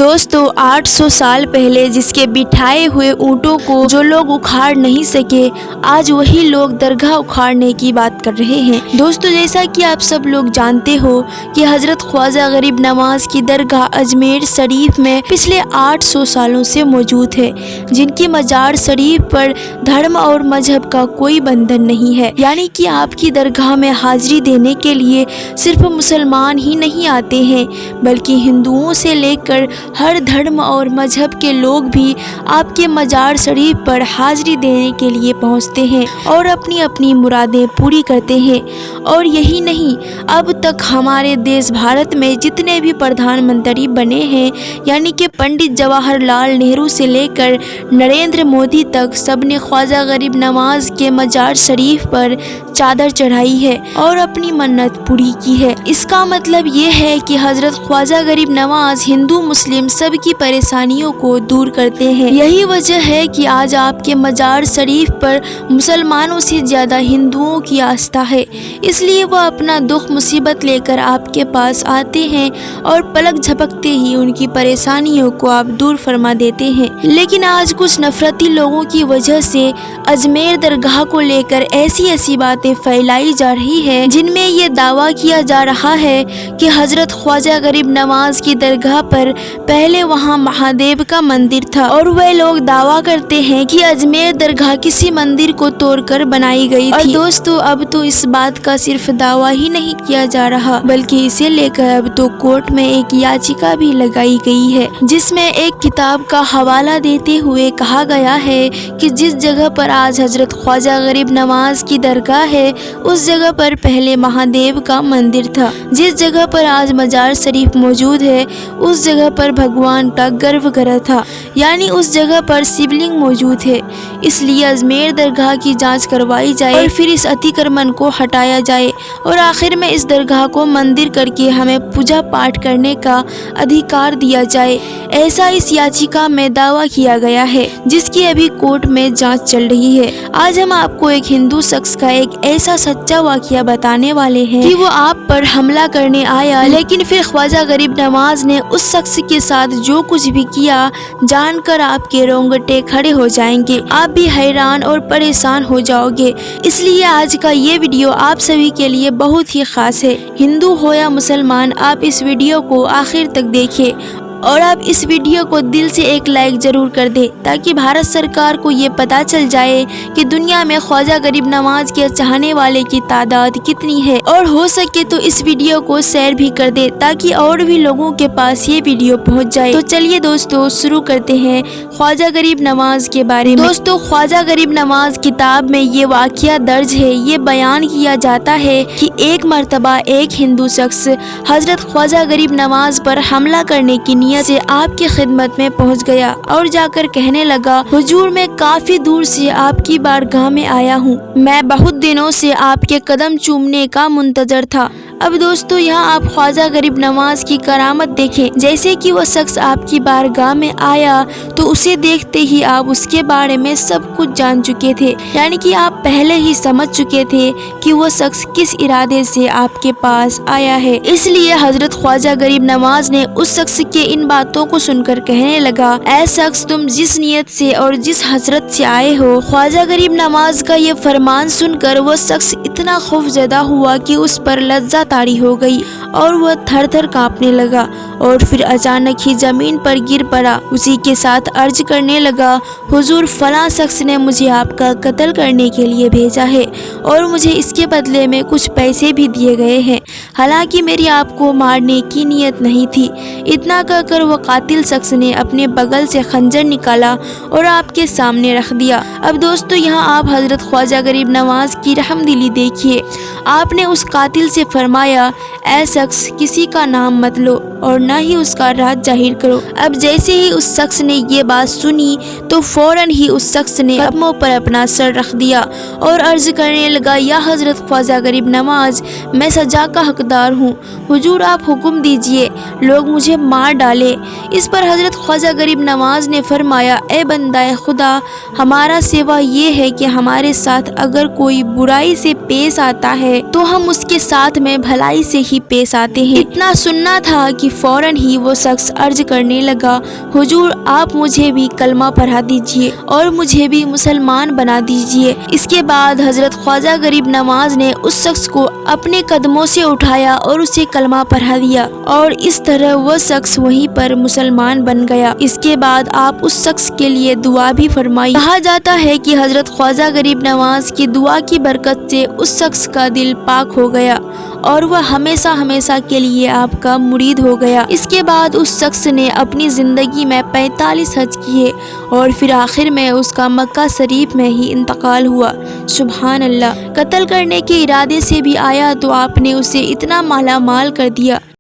दोस्तों 800 साल पहले जिसके बिठाए हुए ऊँटों को जो लोग उखाड़ नहीं सके, आज वही लोग दरगाह उखाड़ने की बात कर रहे हैं। दोस्तों जैसा कि आप सब लोग जानते हो कि हजरत ख्वाजा गरीब नवाज की दरगाह अजमेर शरीफ में पिछले 800 सालों से मौजूद है, जिनकी मजार शरीफ पर धर्म और मजहब का कोई बंधन नहीं है। यानी कि आपकी दरगाह में हाजिरी देने के लिए सिर्फ मुसलमान ही नहीं आते हैं, बल्कि हिंदुओं से लेकर हर धर्म और मजहब के लोग भी आपके मजार शरीफ पर हाजिरी देने के लिए पहुंचते हैं और अपनी अपनी मुरादें पूरी करते हैं। और यही नहीं, अब तक हमारे देश भारत में जितने भी प्रधानमंत्री बने हैं, यानी कि पंडित जवाहरलाल नेहरू से लेकर नरेंद्र मोदी तक, सबने ख्वाजा गरीब नवाज के मजार शरीफ पर चादर चढ़ाई है और अपनी मन्नत पूरी की है। इसका मतलब ये है कि हजरत ख्वाजा गरीब नवाज हिंदू मुस्लिम सबकी परेशानियों को दूर करते हैं। यही वजह है कि आज आपके मजार शरीफ पर मुसलमानों से ज़्यादा हिंदुओं की आस्था है, इसलिए वो अपना दुख मुसीबत लेकर आपके पास आते हैं और पलक झपकते ही उनकी परेशानियों को आप दूर फरमा देते हैं। लेकिन आज कुछ नफरती लोगों की वजह से अजमेर दरगाह को लेकर ऐसी ऐसी बातें फैलाई जा रही है, जिनमें ये दावा किया जा रहा है कि हजरत ख्वाजा गरीब नवाज की दरगाह पर पहले वहाँ महादेव का मंदिर था और वे लोग दावा करते हैं कि अजमेर दरगाह किसी मंदिर को तोड़कर बनाई गई थी। और दोस्तों अब तो इस बात का सिर्फ दावा ही नहीं किया जा रहा, बल्कि इसे लेकर अब तो कोर्ट में एक याचिका भी लगाई गई है, जिसमें एक किताब का हवाला देते हुए कहा गया है कि जिस जगह पर आज हजरत ख्वाजा गरीब नवाज की दरगाह है, उस जगह पर पहले महादेव का मंदिर था। जिस जगह पर आज मजार शरीफ मौजूद है, उस जगह पर भगवान का गर्भगृह था, यानी उस जगह पर शिवलिंग मौजूद है। इसलिए अजमेर दरगाह की जांच करवाई जाए और फिर इस अतिक्रमण को हटाया जाए और आखिर में इस दरगाह को मंदिर करके हमें पूजा पाठ करने का अधिकार दिया जाए, ऐसा इस याचिका में दावा किया गया है, जिसकी अभी कोर्ट में जांच चल रही है। आज हम आपको एक हिंदू शख्स का एक ऐसा सच्चा वाकया बताने वाले हैं कि वो आप पर हमला करने आया, लेकिन फिर ख्वाजा गरीब नवाज ने उस शख्स के साथ जो कुछ भी किया, जानकर आपके रोंगटे खड़े हो जाएंगे। आप भी हैरान और परेशान हो जाओगे। इसलिए आज का ये वीडियो आप सभी के लिए बहुत ही खास है। हिंदू हो या मुसलमान, आप इस वीडियो को आखिर तक देखिए और आप इस वीडियो को दिल से एक लाइक जरूर कर दें, ताकि भारत सरकार को ये पता चल जाए कि दुनिया में ख्वाजा गरीब नवाज के चाहने वाले की तादाद कितनी है। और हो सके तो इस वीडियो को शेयर भी कर दे, ताकि और भी लोगों के पास ये वीडियो पहुंच जाए। तो चलिए दोस्तों शुरू करते हैं ख्वाजा गरीब नवाज के बारे में। दोस्तों ख्वाजा गरीब नवाज किताब में ये वाकया दर्ज है। ये बयान किया जाता है कि एक मर्तबा एक हिंदू शख्स हजरत ख्वाजा गरीब नवाज पर हमला करने की से आपकी खिदमत में पहुंच गया और जाकर कहने लगा, हुजूर मैं काफी दूर से आपकी बारगाह में आया हूं, मैं बहुत दिनों से आपके कदम चूमने का मुंतजर था। अब दोस्तों यहाँ आप ख्वाजा गरीब नवाज की करामत देखें। जैसे कि वो शख्स आपकी बारगाह में आया तो उसे देखते ही आप उसके बारे में सब कुछ जान चुके थे, यानी कि आप पहले ही समझ चुके थे कि वो शख्स किस इरादे से आपके पास आया है। इसलिए हजरत ख्वाजा गरीब नवाज ने उस शख्स के इन बातों को सुनकर कहने लगा, ऐ शख्स तुम जिस नियत से और जिस हसरत से आए हो। ख्वाजा गरीब नवाज का ये फरमान सुनकर वो शख्स इतना खौफजदा हुआ कि उस पर लज्जा तारी हो गई और वह थर थर कांपने लगा और फिर अचानक ही जमीन पर गिर पड़ा। उसी के साथ अर्ज करने लगा, हुजूर फलां शख्स ने मुझे आपका कत्ल करने के लिए भेजा है और मुझे इसके बदले में कुछ पैसे भी दिए गए हैं, हालांकि मेरी आपको मारने की नीयत नहीं थी। इतना कहकर वो कातिल शख्स ने अपने बगल से खंजर निकाला और आपके सामने रख दिया। अब दोस्तों यहाँ आप हजरत ख्वाजा गरीब नवाज की रहमदिली देखिए। आपने उस कातिल से फरमाया, ऐ शख्स किसी का नाम मत लो और न ही उसका राज जाहिर करो। अब जैसे ही उस शख्स ने ये बात सुनी तो फौरन ही उस शख्स ने कदमों पर अपना सर रख दिया और अर्ज करने लगा, या हजरत ख्वाजा गरीब नवाज मैं सजा का हकदार हूँ, हुजूर आप हुक्म दीजिए, लोग मुझे मार डाले। इस पर हजरत ख्वाजा गरीब नवाज ने फरमाया, ए बंदाए खुदा, हमारा सेवा ये है कि हमारे साथ अगर कोई برائی سے پیش آتا ہے تو ہم اس کے ساتھ میں بھلائی سے ہی پیش آتے ہیں۔ اتنا سننا تھا کہ فوراً ہی وہ شخص عرض کرنے لگا، حضور آپ مجھے بھی کلمہ پڑھا دیجئے اور مجھے بھی مسلمان بنا دیجئے۔ اس کے بعد حضرت خواجہ غریب نواز نے اس شخص کو اپنے قدموں سے اٹھایا اور اسے کلمہ پڑھا دیا، اور اس طرح وہ شخص وہیں پر مسلمان بن گیا۔ اس کے بعد آپ اس شخص کے لیے دعا بھی فرمائی۔ کہا جاتا ہے کہ حضرت خواجہ غریب نواز کی دعا کی برکت سے اس شخص کا دل پاک ہو گیا اور وہ ہمیشہ ہمیشہ کے لیے آپ کا مرید ہو گیا۔ اس کے بعد اس شخص نے اپنی زندگی میں 45 حج کیے اور پھر آخر میں اس کا مکہ شریف میں ہی انتقال ہوا۔ سبحان اللہ۔ قتل کرنے کے ارادے سے بھی آیا تو آپ نے اسے اتنا مالا مال کر دیا